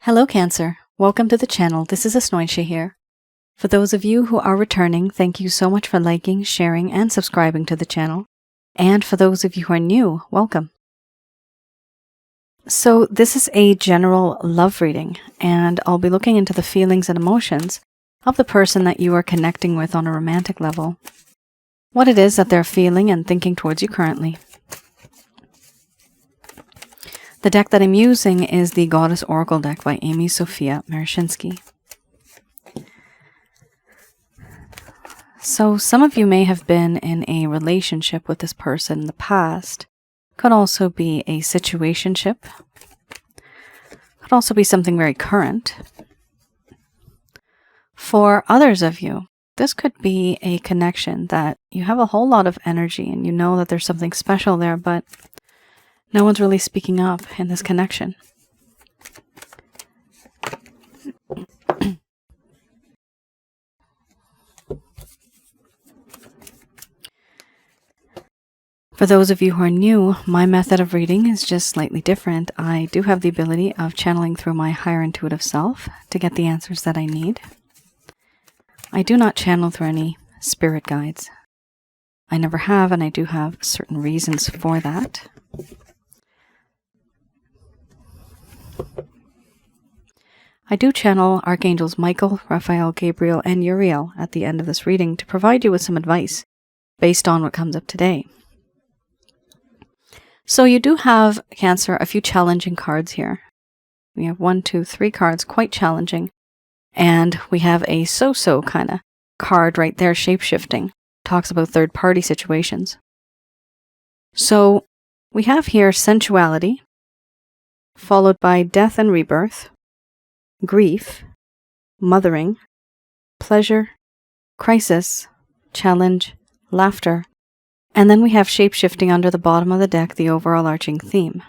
Hello Cancer, welcome to the channel. This is Asnointia here. For those of you who are returning, thank you so much for liking, sharing, and subscribing to the channel. And for those of you who are new, welcome. So this is a general love reading, and I'll be looking into the feelings and emotions of the person that you are connecting with on a romantic level. What it is that they're feeling and thinking towards you currently. The deck that I'm using is the Goddess Oracle deck by Amy Sophia Marashinsky. So some of you may have been in a relationship with this person in the past. Could also be a situationship. Could also be something very current. For others of you, this could be a connection that you have a whole lot of energy and you know that there's something special there, but no one's really speaking up in this connection. For those of you who are new, my method of reading is just slightly different. I do have the ability of channeling through my higher intuitive self to get the answers that I need. I do not channel through any spirit guides. I never have, and I do have certain reasons for that. I do channel Archangels Michael, Raphael, Gabriel, and Uriel at the end of this reading to provide you with some advice based on what comes up today. So you do have, Cancer, a few challenging cards here. We have 1, 2, 3 cards, quite challenging. And we have a so-so kind of card right there, shape-shifting. Talks about third-party situations. So we have here sensuality, followed by death and rebirth, grief, mothering, pleasure, crisis, challenge, laughter, and then we have shape-shifting under the bottom of the deck, the overall arching theme.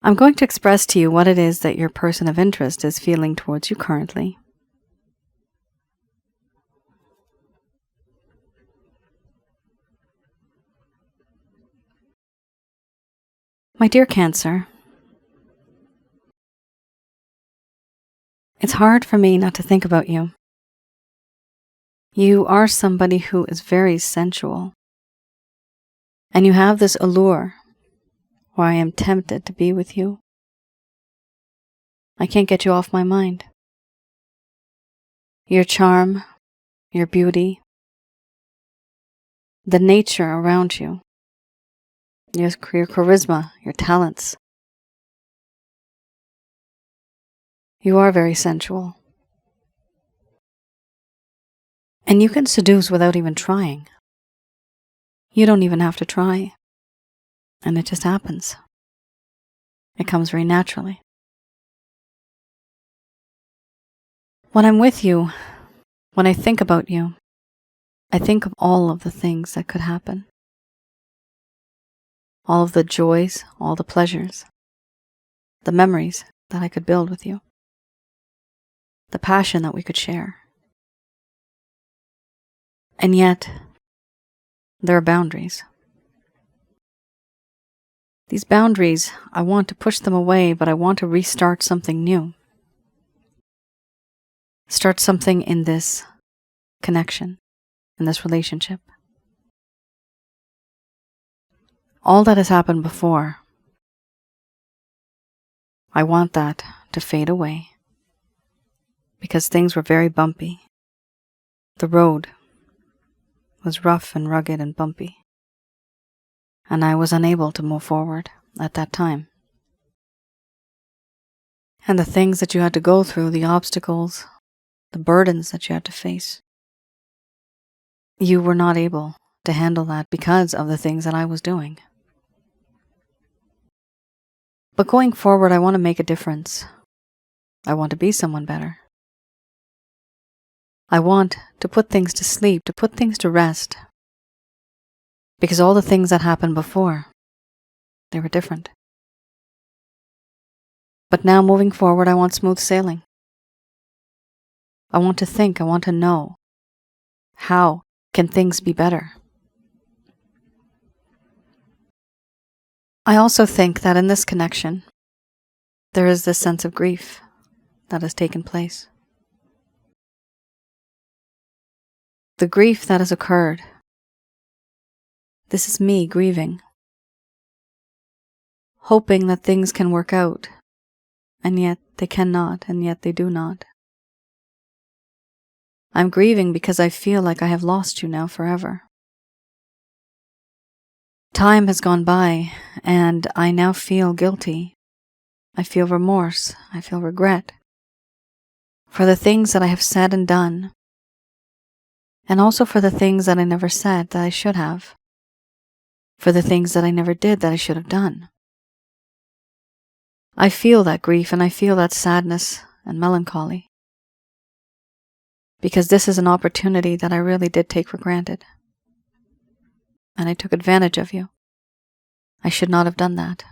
I'm going to express to you what it is that your person of interest is feeling towards you currently. My dear Cancer, it's hard for me not to think about you. You are somebody who is very sensual. And you have this allure where I am tempted to be with you. I can't get you off my mind. Your charm, your beauty, the nature around you, your charisma, your talents. You are very sensual. And you can seduce without even trying. You don't even have to try. And it just happens. It comes very naturally. When I'm with you, when I think about you, I think of all of the things that could happen. All of the joys, all the pleasures, the memories that I could build with you, the passion that we could share. And yet, there are boundaries. These boundaries, I want to push them away, but I want to restart something new. Start something in this connection, in this relationship. All that has happened before, I want that to fade away because things were very bumpy. The road was rough and rugged and bumpy, and I was unable to move forward at that time. And the things that you had to go through, the obstacles, the burdens that you had to face, you were not able to handle that because of the things that I was doing. But going forward, I want to make a difference. I want to be someone better. I want to put things to sleep, to put things to rest. Because all the things that happened before, they were different. But now moving forward, I want smooth sailing. I want to think, I want to know. How can things be better? I also think that in this connection, there is this sense of grief that has taken place. The grief that has occurred. This is me grieving, hoping that things can work out, and yet they cannot, and yet they do not. I'm grieving because I feel like I have lost you now forever. Time has gone by, and I now feel guilty. I feel remorse. I feel regret for the things that I have said and done, and also for the things that I never said that I should have, for the things that I never did that I should have done. I feel that grief, and I feel that sadness and melancholy, because this is an opportunity that I really did take for granted, and I took advantage of you. I should not have done that.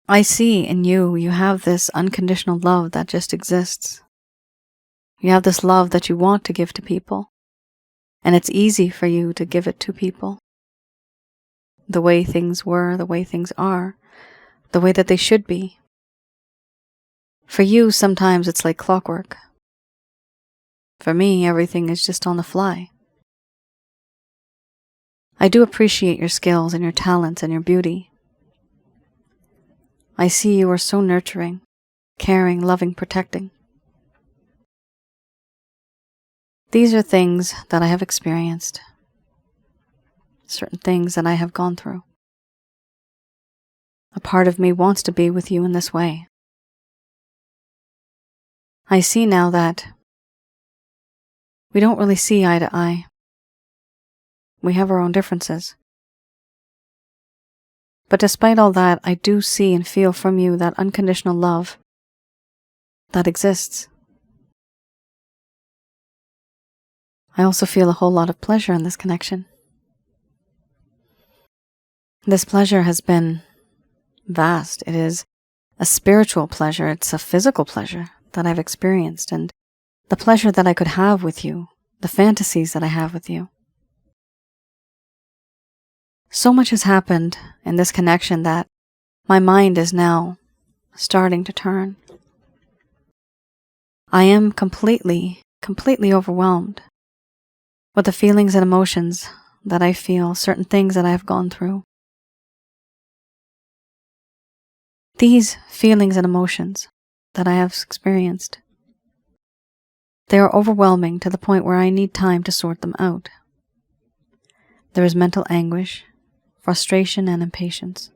I see in you, you have this unconditional love that just exists. You have this love that you want to give to people, and it's easy for you to give it to people. The way things were, the way things are, the way that they should be. For you, sometimes it's like clockwork. For me, everything is just on the fly. I do appreciate your skills and your talents and your beauty. I see you are so nurturing, caring, loving, protecting. These are things that I have experienced, certain things that I have gone through. A part of me wants to be with you in this way. I see now that we don't really see eye to eye. We have our own differences. But despite all that, I do see and feel from you that unconditional love that exists. I also feel a whole lot of pleasure in this connection. This pleasure has been vast. It is a spiritual pleasure. It's a physical pleasure that I've experienced, and the pleasure that I could have with you, the fantasies that I have with you. So much has happened in this connection that my mind is now starting to turn. I am completely overwhelmed with the feelings and emotions that I feel, certain things that I have gone through. These feelings and emotions that I have experienced, they are overwhelming to the point where I need time to sort them out. There is mental anguish, frustration, and impatience.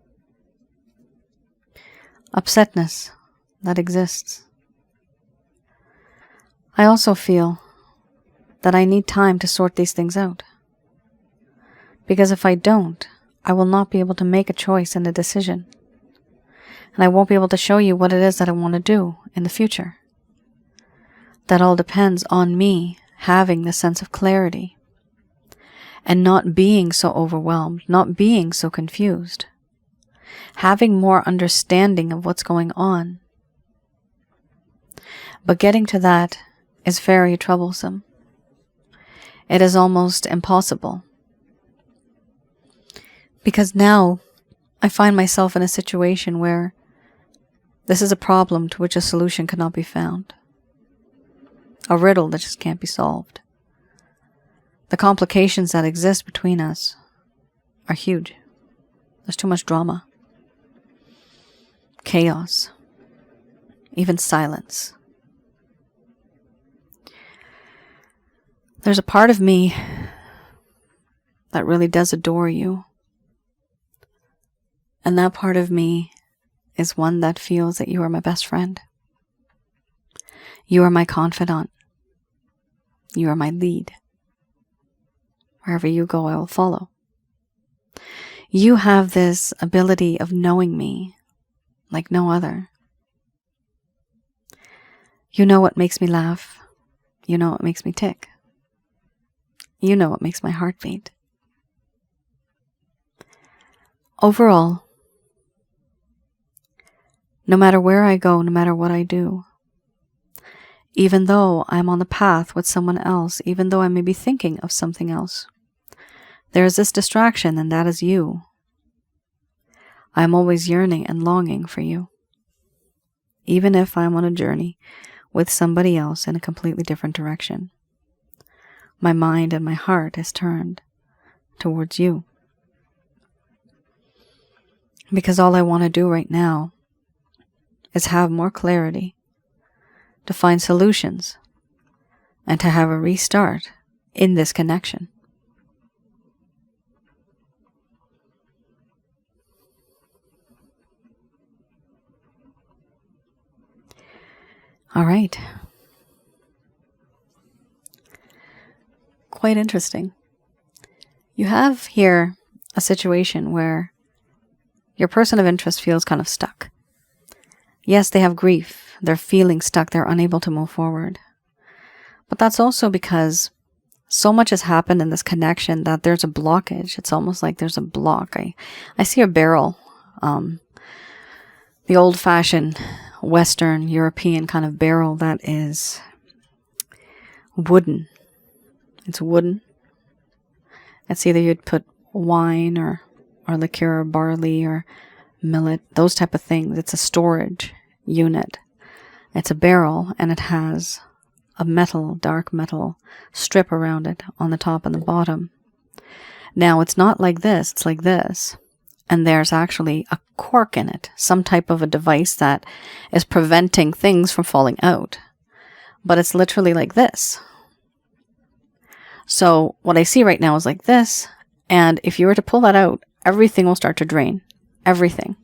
Upsetness that exists. I also feel that I need time to sort these things out. Because if I don't, I will not be able to make a choice and a decision. And I won't be able to show you what it is that I want to do in the future. That all depends on me having the sense of clarity and not being so overwhelmed, not being so confused, having more understanding of what's going on. But getting to that is very troublesome. It is almost impossible. Because now I find myself in a situation where this is a problem to which a solution cannot be found. A riddle that just can't be solved. The complications that exist between us are huge. There's too much drama, chaos, even silence. There's a part of me that really does adore you. And that part of me is one that feels that you are my best friend. You are my confidant. You are my lead. Wherever you go, I will follow. You have this ability of knowing me like no other. You know what makes me laugh. You know what makes me tick. You know what makes my heart beat. Overall, no matter where I go, no matter what I do, even though I'm on the path with someone else, even though I may be thinking of something else, there is this distraction, and that is you. I'm always yearning and longing for you. Even if I'm on a journey with somebody else in a completely different direction, my mind and my heart is turned towards you. Because all I want to do right now is have more clarity, to find solutions, and to have a restart in this connection. All right. Quite interesting. You have here a situation where your person of interest feels kind of stuck. Yes, they have grief. They're feeling stuck. They're unable to move forward. But that's also because so much has happened in this connection that there's a blockage. It's almost like there's a block. I see a barrel, the old-fashioned Western European kind of barrel that is wooden. It's wooden. It's either you'd put wine or liqueur or barley or millet, those type of things. It's a storage unit. It's a barrel, and it has a metal, dark metal strip around it on the top and the bottom. Now, it's not like this. It's like this. And there's actually a cork in it, some type of a device that is preventing things from falling out. But it's literally like this. So what I see right now is like this, and if you were to pull that out, everything will start to drain. Everything.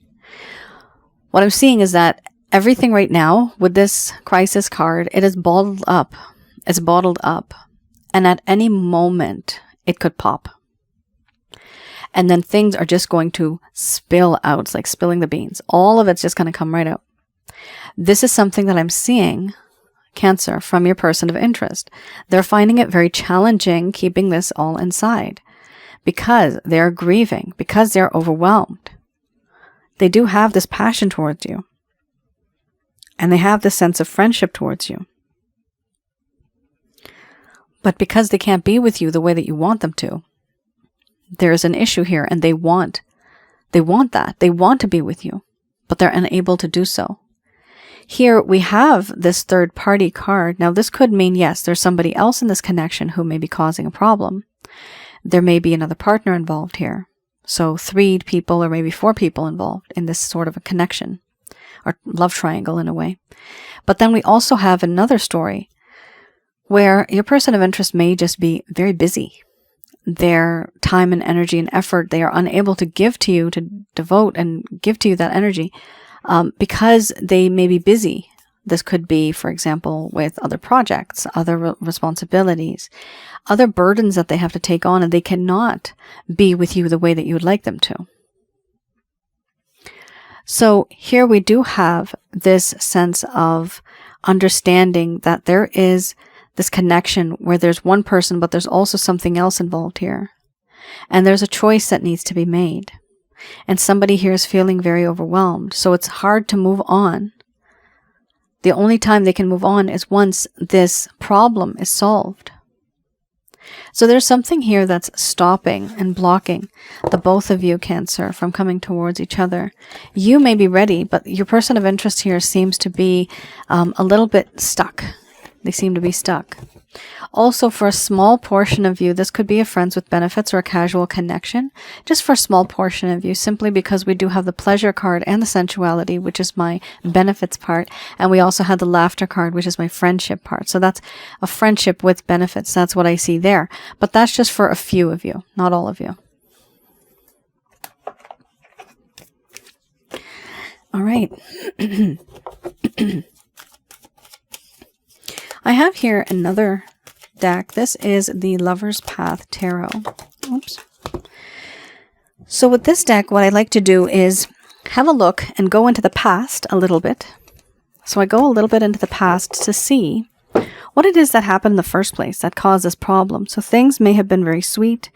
What I'm seeing is that everything right now with this crisis card, it is bottled up. It's bottled up. And at any moment, it could pop. And then things are just going to spill out. It's like spilling the beans. All of it's just going to come right out. This is something that I'm seeing, Cancer, from your person of interest. They're finding it very challenging keeping this all inside because they're grieving, because they're overwhelmed. They do have this passion towards you. And they have this sense of friendship towards you. But because they can't be with you the way that you want them to, there's an issue here, and they want that. They want to be with you, but they're unable to do so. Here we have this third party card. Now this could mean, yes, there's somebody else in this connection who may be causing a problem. There may be another partner involved here. So 3 people or maybe 4 people involved in this sort of a connection or love triangle in a way. But then we also have another story where your person of interest may just be very busy. Their time and energy and effort, they are unable to give to you, to devote and give to you that energy because they may be busy. This could be, for example, with other projects, other responsibilities, other burdens that they have to take on, and they cannot be with you the way that you would like them to. So here we do have this sense of understanding that there is this connection where there's one person, but there's also something else involved here. And there's a choice that needs to be made. And somebody here is feeling very overwhelmed. So it's hard to move on. The only time they can move on is once this problem is solved. So there's something here that's stopping and blocking the both of you, Cancer, from coming towards each other. You may be ready, but your person of interest here seems to be a little bit stuck. They seem to be stuck. Also, for a small portion of you, this could be a friends with benefits or a casual connection. Just for a small portion of you, simply because we do have the pleasure card and the sensuality, which is my benefits part. And we also have the laughter card, which is my friendship part. So that's a friendship with benefits. That's what I see there. But that's just for a few of you, not all of you. All right. I have here another deck. This is the Lover's Path Tarot. Oops. So with this deck, what I like to do is have a look and go into the past a little bit. So I go a little bit into the past to see what it is that happened in the first place that caused this problem. So things may have been very sweet.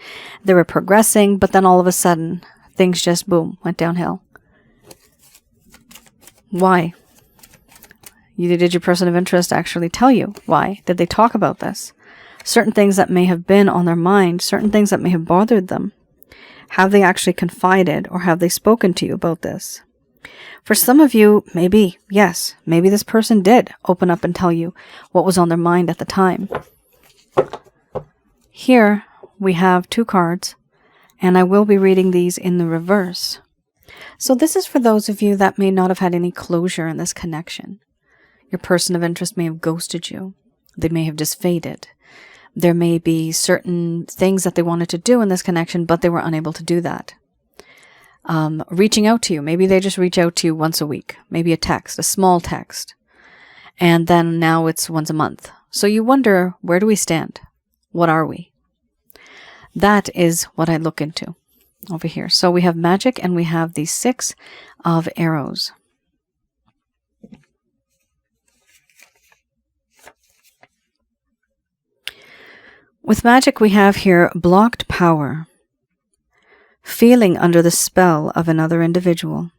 They were progressing, but then all of a sudden, things just, boom, went downhill. Why? Did your person of interest actually tell you why? Did they talk about this? Certain things that may have been on their mind, certain things that may have bothered them. Have they actually confided, or have they spoken to you about this? For some of you, maybe, yes, maybe this person did open up and tell you what was on their mind at the time. Here we have 2 cards, and I will be reading these in the reverse. So this is for those of you that may not have had any closure in this connection. Your person of interest may have ghosted you. They may have just faded. There may be certain things that they wanted to do in this connection, but they were unable to do that. Reaching out to you. Maybe they just reach out to you once a week. Maybe a text, a small text. And then now it's once a month. So you wonder, where do we stand? What are we? That is what I look into over here. So we have magic, and we have the 6 of arrows. With magic, we have here blocked power, feeling under the spell of another individual,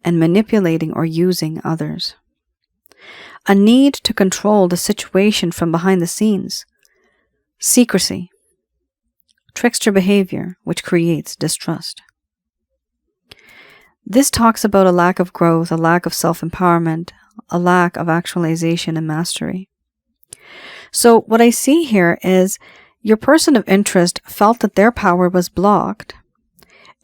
and manipulating or using others. A need to control the situation from behind the scenes. Secrecy. Trickster behavior, which creates distrust. This talks about a lack of growth, a lack of self-empowerment, a lack of actualization and mastery. So what I see here is your person of interest felt that their power was blocked,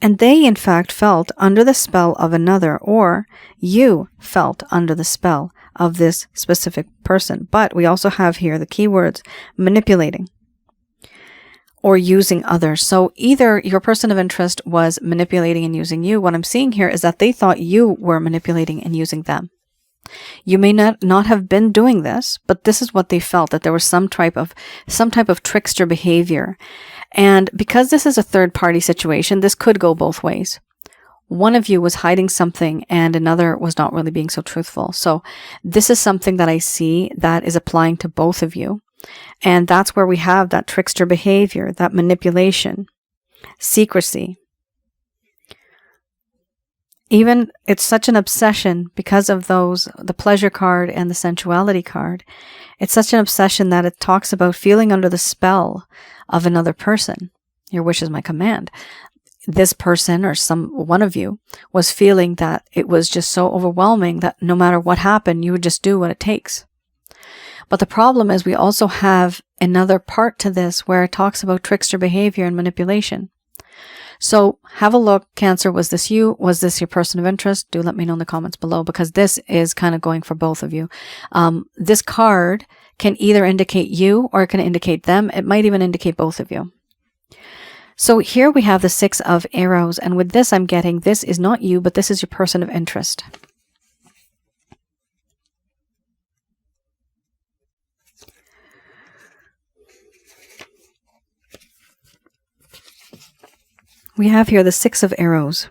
and they in fact felt under the spell of another, or you felt under the spell of this specific person. But we also have here the keywords manipulating or using others. So either your person of interest was manipulating and using you. What I'm seeing here is that they thought you were manipulating and using them. You may not have been doing this, but this is what they felt, that there was some type of trickster behavior. And because this is a third-party situation, this could go both ways. One of you was hiding something and another was not really being so truthful. So this is something that I see that is applying to both of you. And that's where we have that trickster behavior, that manipulation, secrecy. Even it's such an obsession because of the pleasure card and the sensuality card. It's such an obsession that it talks about feeling under the spell of another person. Your wish is my command. This person, or one of you, was feeling that it was just so overwhelming that no matter what happened, you would just do what it takes. But the problem is we also have another part to this where it talks about trickster behavior and manipulation. So have a look, Cancer. Was this you? Was this your person of interest? Do let me know in the comments below, because this is kind of going for both of you. This card can either indicate you or it can indicate them. It might even indicate both of you. So here we have the 6 of arrows. And with this, I'm getting this is not you, but this is your person of interest. We have here the 6 of arrows.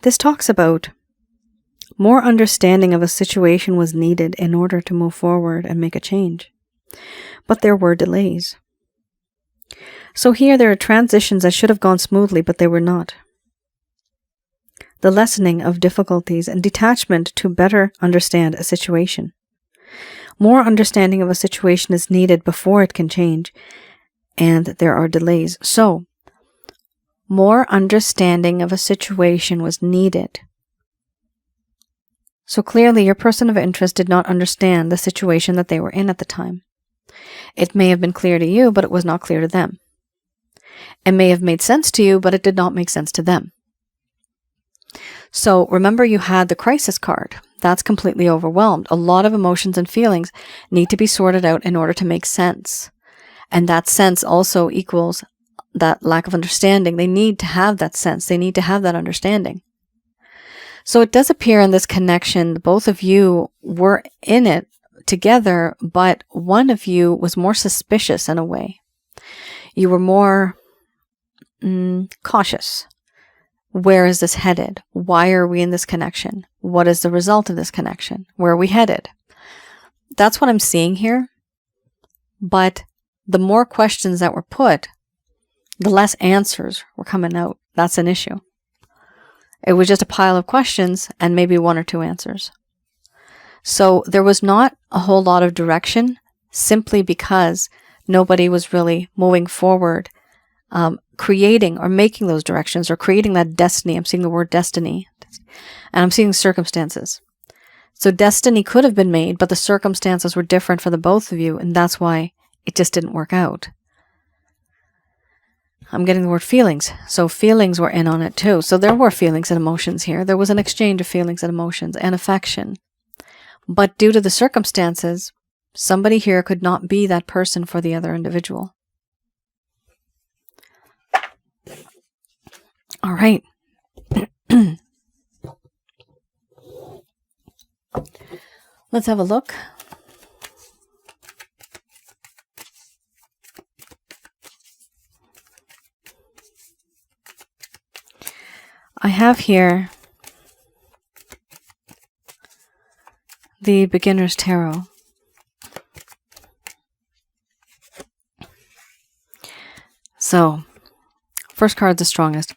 This talks about more understanding of a situation was needed in order to move forward and make a change. But there were delays. So here there are transitions that should have gone smoothly, but they were not. The lessening of difficulties and detachment to better understand a situation. More understanding of a situation is needed before it can change, and there are delays. So more understanding of a situation was needed. So clearly your person of interest did not understand the situation that they were in at the time. It may have been clear to you, but it was not clear to them. It may have made sense to you, but it did not make sense to them. So remember, you had the crisis card. That's completely overwhelmed. A lot of emotions and feelings need to be sorted out in order to make sense. And that sense also equals that lack of understanding. They need to have that sense. They need to have that understanding. So it does appear in this connection, both of you were in it together, but one of you was more suspicious in a way. You were more cautious. Where is this headed? Why are we in this connection? What is the result of this connection? Where are we headed? That's what I'm seeing here. But the more questions that were put, the less answers were coming out. That's an issue. It was just a pile of questions and maybe 1 or 2 answers. So there was not a whole lot of direction, simply because nobody was really moving forward creating or making those directions or creating that destiny. I'm seeing the word destiny, and I'm seeing circumstances. So destiny could have been made, but the circumstances were different for the both of you, and that's why it just didn't work out. I'm getting the word feelings. So feelings were in on it too. So there were feelings and emotions here. There was an exchange of feelings and emotions and affection. But due to the circumstances, somebody here could not be that person for the other individual. All right. Let's have a look. I have here the Beginner's Tarot. So, first card's the strongest.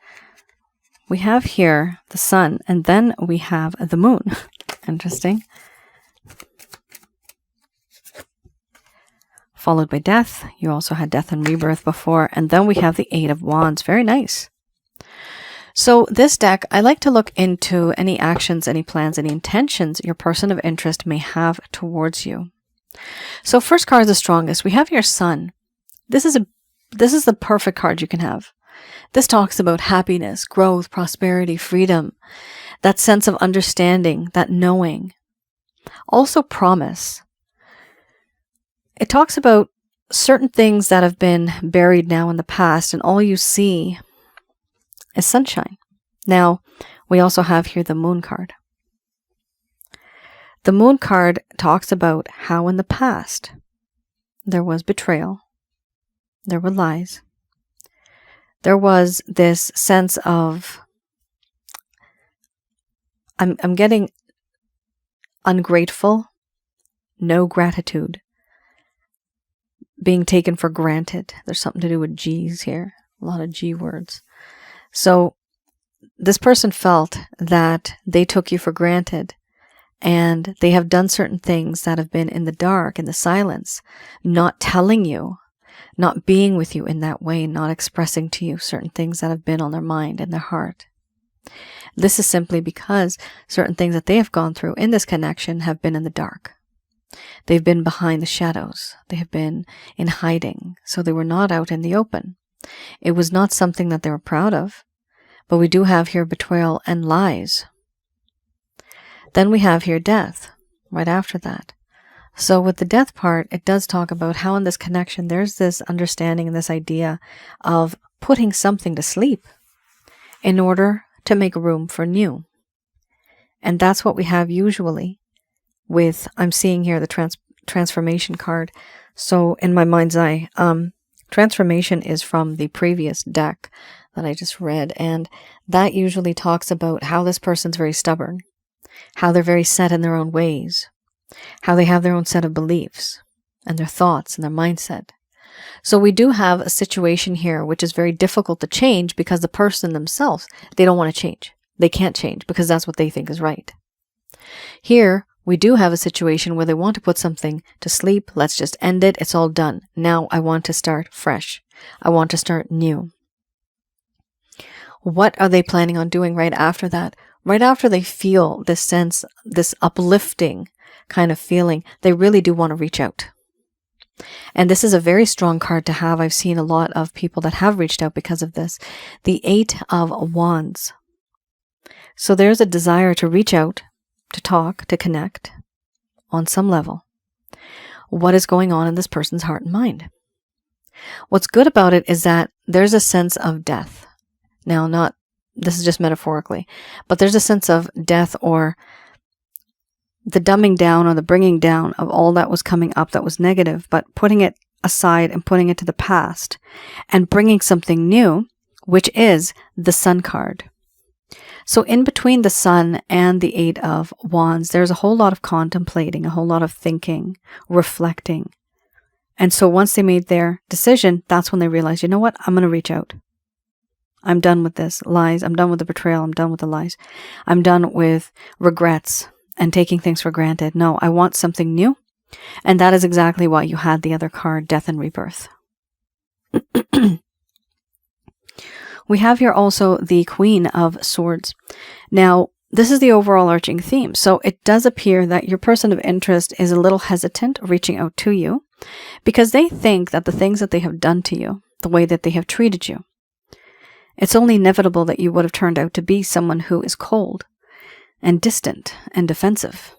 We have here the sun, and then we have the moon. Interesting. Followed by death. You also had death and rebirth before, and then we have the Eight of Wands. Very nice. So this deck, I like to look into any actions, any plans, any intentions your person of interest may have towards you. So first card is the strongest. We have your sun. This is the perfect card you can have. This talks about happiness, growth, prosperity, freedom, that sense of understanding, that knowing. Also promise. It talks about certain things that have been buried now in the past, and all you see is sunshine. Now, we also have here the moon card. The moon card talks about how in the past there was betrayal, there were lies, there was this sense of, I'm getting ungrateful, no gratitude, being taken for granted. There's something to do with G's here, a lot of G words. So this person felt that they took you for granted, and they have done certain things that have been in the dark, in the silence, not telling you, not being with you in that way, not expressing to you certain things that have been on their mind and their heart. This is simply because certain things that they have gone through in this connection have been in the dark. They've been behind the shadows. They have been in hiding, so they were not out in the open. It was not something that they were proud of, but we do have here betrayal and lies. Then we have here death, right after that. So with the death part, it does talk about how in this connection, there's this understanding and this idea of putting something to sleep in order to make room for new. And that's what we have usually with, I'm seeing here the transformation card. So in my mind's eye, transformation is from the previous deck that I just read, and that usually talks about how this person's very stubborn, how they're very set in their own ways, how they have their own set of beliefs and their thoughts and their mindset. So we do have a situation here which is very difficult to change because the person themselves, they don't want to change. They can't change because that's what they think is right. Here, we do have a situation where they want to put something to sleep. Let's just end it. It's all done. Now I want to start fresh. I want to start new. What are they planning on doing right after that? Right after they feel this sense, this uplifting kind of feeling, they really do want to reach out. And this is a very strong card to have. I've seen a lot of people that have reached out because of this. The Eight of Wands. So there's a desire to reach out, to talk, to connect on some level. What is going on in this person's heart and mind? What's good about it is that there's a sense of death. Now, this is just metaphorically, but there's a sense of death or the dumbing down or the bringing down of all that was coming up that was negative, but putting it aside and putting it to the past and bringing something new, which is the Sun card. So in between the Sun and the Eight of Wands, there's a whole lot of contemplating, a whole lot of thinking, reflecting. And so once they made their decision, that's when they realized, you know what, I'm going to reach out. I'm done with this lies. I'm done with the betrayal. I'm done with the lies. I'm done with regrets and taking things for granted. No, I want something new. And that is exactly why you had the other card, Death and Rebirth. We have here also the Queen of Swords. Now, this is the overall arching theme. So it does appear that your person of interest is a little hesitant reaching out to you because they think that the things that they have done to you, the way that they have treated you, it's only inevitable that you would have turned out to be someone who is cold and distant and defensive.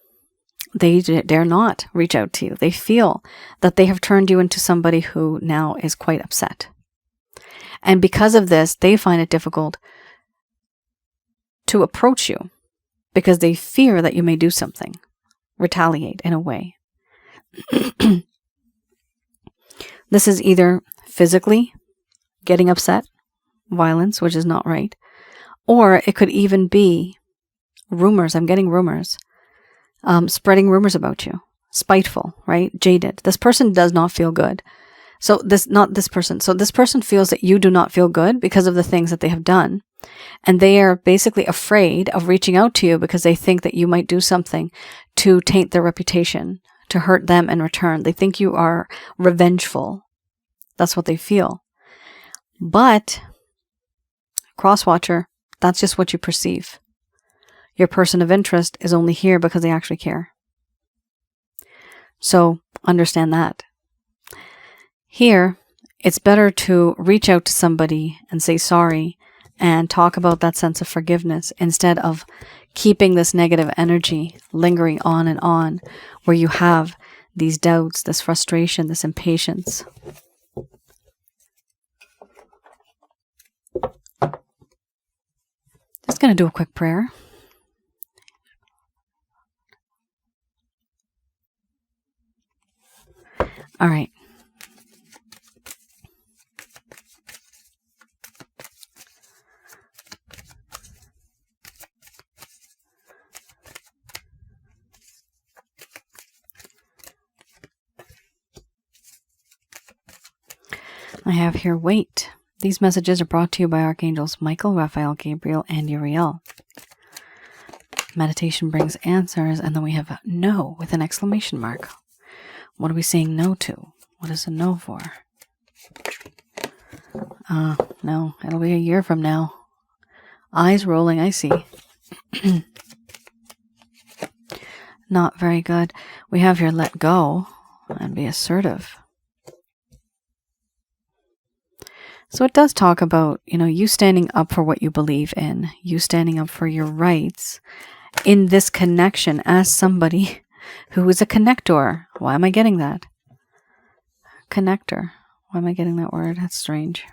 They dare not reach out to you. They feel that they have turned you into somebody who now is quite upset. And because of this, they find it difficult to approach you because they fear that you may do something, retaliate in a way. This is either physically getting upset, violence, which is not right, or it could even be rumors. I'm getting rumors, spreading rumors about you, spiteful, right? Jaded. This person does not feel good. So this person feels that you do not feel good because of the things that they have done. And they are basically afraid of reaching out to you because they think that you might do something to taint their reputation, to hurt them in return. They think you are revengeful. That's what they feel. But, Crosswatcher, that's just what you perceive. Your person of interest is only here because they actually care. So, understand that. Here, it's better to reach out to somebody and say sorry and talk about that sense of forgiveness instead of keeping this negative energy lingering on and on where you have these doubts, this frustration, this impatience. Just going to do a quick prayer. All right. I have here, wait. These messages are brought to you by Archangels Michael, Raphael, Gabriel, and Uriel. Meditation brings answers, and then we have no with an exclamation mark. What are we saying no to? What is a no for? No, it'll be a year from now. Eyes rolling, I see. Not very good. We have here let go and be assertive. So it does talk about, you standing up for what you believe in, you standing up for your rights in this connection as somebody who is a connector. Why am I getting that? Connector. Why am I getting that word? That's strange.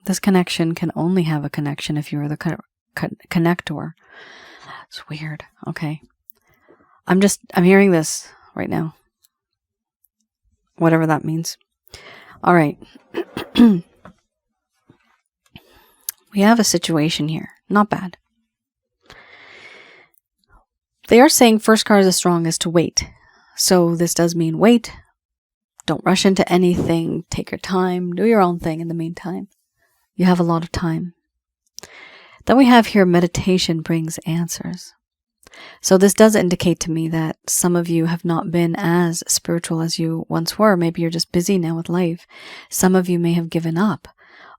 This connection can only have a connection if you're the connector. It's weird. Okay. I'm hearing this right now. Whatever that means. All right. We have a situation here. Not bad. They are saying first card is the strongest to wait. So this does mean wait. Don't rush into anything. Take your time. Do your own thing in the meantime. You have a lot of time. Then we have here meditation brings answers. So this does indicate to me that some of you have not been as spiritual as you once were. Maybe you're just busy now with life. Some of you may have given up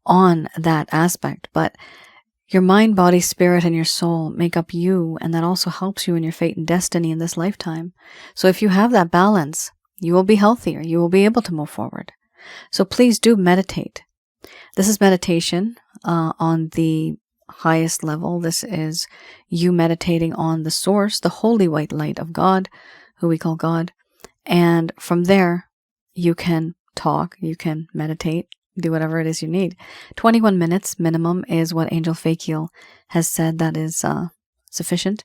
on that aspect, but your mind, body, spirit, and your soul make up you, and that also helps you in your fate and destiny in this lifetime. So if you have that balance, you will be healthier. You will be able to move forward. So please do meditate. This is meditation on the highest level. This is you meditating on the source, the holy white light of God, who we call God. And from there, you can talk, you can meditate, do whatever it is you need. 21 minutes minimum is what Angel Fakiel has said that is sufficient.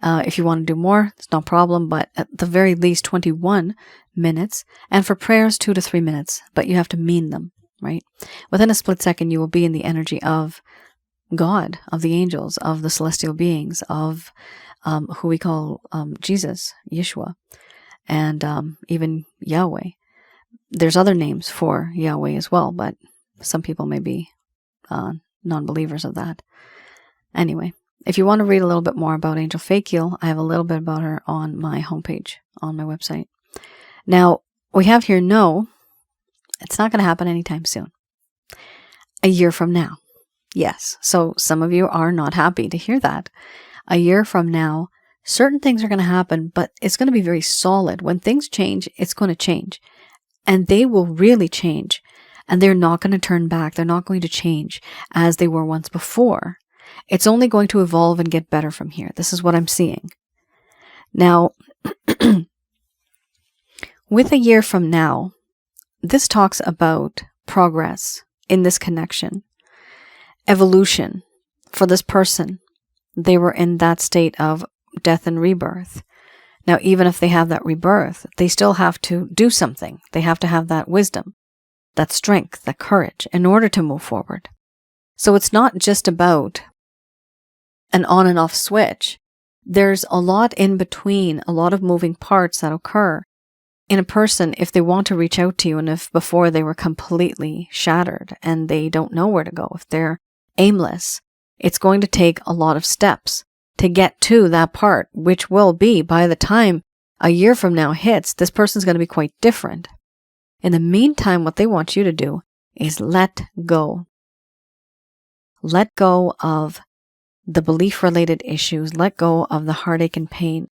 If you want to do more, it's no problem, but at the very least 21 minutes. And for prayers, 2 to 3 minutes, but you have to mean them, right? Within a split second, you will be in the energy of God, of the angels, of the celestial beings, of who we call Jesus, Yeshua, and even Yahweh. There's other names for Yahweh as well, but some people may be non-believers of that. Anyway, If you want to read a little bit more about Angel Fakil, I have a little bit about her on my homepage, on my website. Now, we have here no, it's not going to happen anytime soon. A year from now. Yes, so some of you are not happy to hear that. A year from now, certain things are going to happen, but it's going to be very solid. When things change, it's going to change. And they will really change. And they're not going to turn back. They're not going to change as they were once before. It's only going to evolve and get better from here. This is what I'm seeing. Now, with a year from now, this talks about progress in this connection, evolution for this person. They were in that state of death and rebirth. Now, even if they have that rebirth, they still have to do something. They have to have that wisdom, that strength, that courage in order to move forward. So it's not just about an on and off switch. There's a lot in between, a lot of moving parts that occur in a person if they want to reach out to you, and if before they were completely shattered and they don't know where to go, if they're aimless, it's going to take a lot of steps to get to that part, which will be, by the time a year from now hits, this person's going to be quite different. In the meantime, what they want you to do is let go. Let go of the belief-related issues. Let go of the heartache and pain.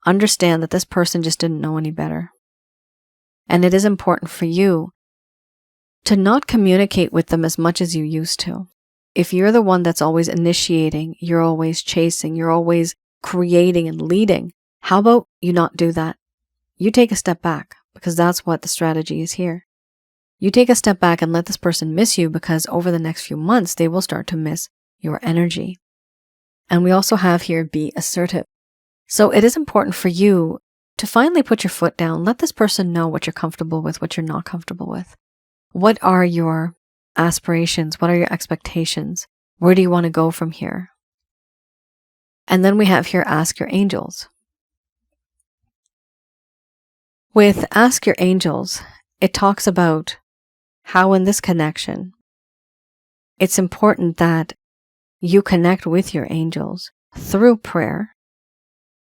Understand that this person just didn't know any better. And it is important for you to not communicate with them as much as you used to. If you're the one that's always initiating, you're always chasing, you're always creating and leading, how about you not do that? You take a step back, because that's what the strategy is here. You take a step back and let this person miss you, because over the next few months, they will start to miss your energy. And we also have here, be assertive. So it is important for you to finally put your foot down. Let this person know what you're comfortable with, what you're not comfortable with. What are your aspirations? What are your expectations? Where do you want to go from here? And then we have here, ask your angels. With ask your angels, it talks about how in this connection, it's important that you connect with your angels through prayer.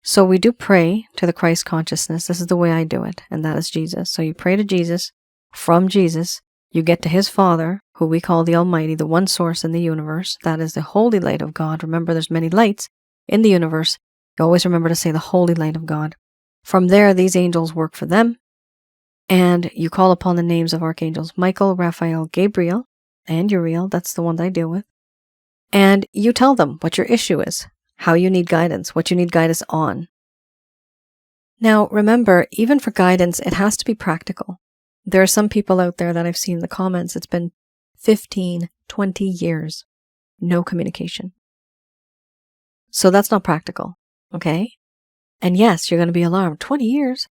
So we do pray to the Christ consciousness. This is the way I do it, and that is Jesus. So you pray to Jesus. From Jesus, you get to his Father, who we call the Almighty, the one source in the universe. That is the holy light of God. Remember, there's many lights in the universe. You always remember to say the holy light of God. From there, these angels work for them. And you call upon the names of archangels Michael, Raphael, Gabriel, and Uriel. That's the one that I deal with. And you tell them what your issue is, how you need guidance, what you need guidance on. Now, remember, even for guidance, it has to be practical. There are some people out there that I've seen in the comments, it's been 15, 20 years, no communication. So that's not practical, okay? And yes, you're going to be alarmed. 20 years?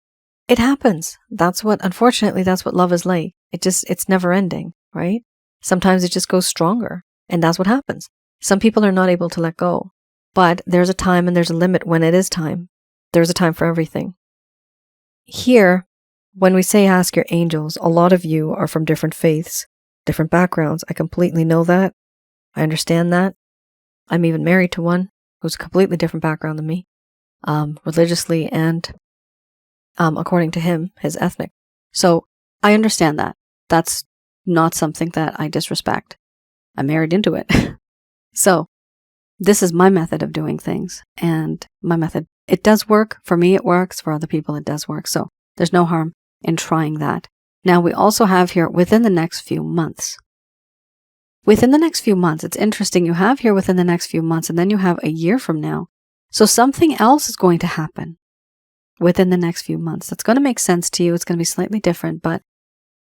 It happens. Unfortunately, that's what love is like. It's never ending, right? Sometimes it just goes stronger, and that's what happens. Some people are not able to let go, but there's a time and there's a limit when it is time. There's a time for everything. Here, when we say ask your angels, a lot of you are from different faiths, different backgrounds. I completely know that. I understand that. I'm even married to one who's a completely different background than me, religiously and according to him, his ethnic. So I understand that. That's not something that I disrespect. I married into it. So this is my method of doing things, and my method. It does work. For me, it works. For other people, it does work. So there's no harm in trying that. Now, we also have here within the next few months. Within the next few months, it's interesting. You have here within the next few months, and then you have a year from now. So something else is going to happen within the next few months. That's going to make sense to you. It's going to be slightly different, but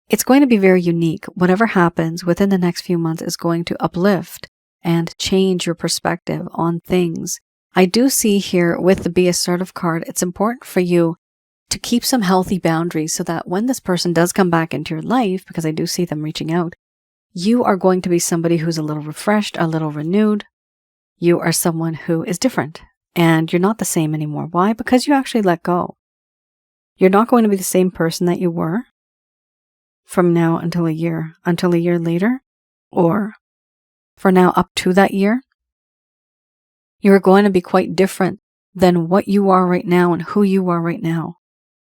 it's going to be very unique. Whatever happens within the next few months is going to uplift and change your perspective on things. I do see here with the Be Assertive card, it's important for you to keep some healthy boundaries so that when this person does come back into your life, because I do see them reaching out, you are going to be somebody who's a little refreshed, a little renewed. You are someone who is different, and you're not the same anymore. Why? Because you actually let go. You're not going to be the same person that you were from now until a year later, or for now up to that year. You're going to be quite different than what you are right now and who you are right now.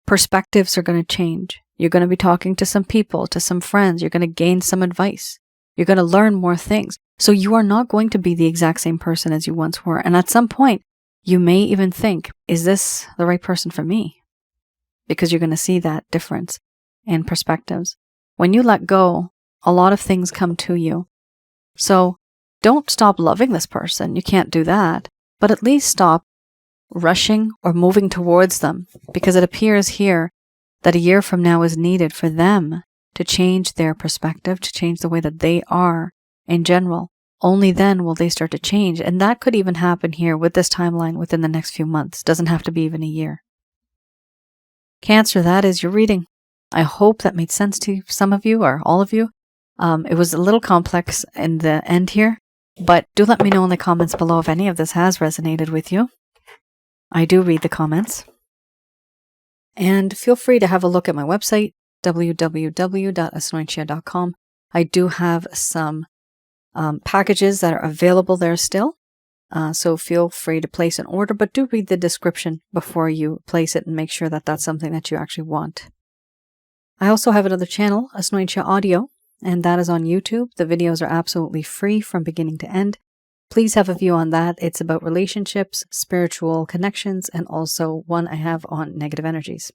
Perspectives are going to change. You're going to be talking to some people, to some friends. You're going to gain some advice. You're going to learn more things. So you are not going to be the exact same person as you once were. And at some point, you may even think, is this the right person for me? Because you're going to see that difference in perspectives. When you let go, a lot of things come to you. So don't stop loving this person. You can't do that. But at least stop rushing or moving towards them, because it appears here that a year from now is needed for them to change their perspective, to change the way that they are in general. Only then will they start to change. And that could even happen here with this timeline within the next few months. Doesn't have to be even a year. Cancer, that is your reading. I hope that made sense to some of you or all of you. It was a little complex in the end here, but do let me know in the comments below if any of this has resonated with you. I do read the comments. And feel free to have a look at my website, www.asnointia.com. I do have some packages that are available there still. So feel free to place an order, but do read the description before you place it and make sure that that's something that you actually want. I also have another channel, Asnointia Audio, and that is on YouTube. The videos are absolutely free from beginning to end. Please have a view on that. It's about relationships, spiritual connections, and also one I have on negative energies.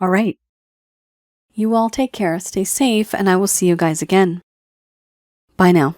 All right. You all take care, stay safe, and I will see you guys again. Bye now.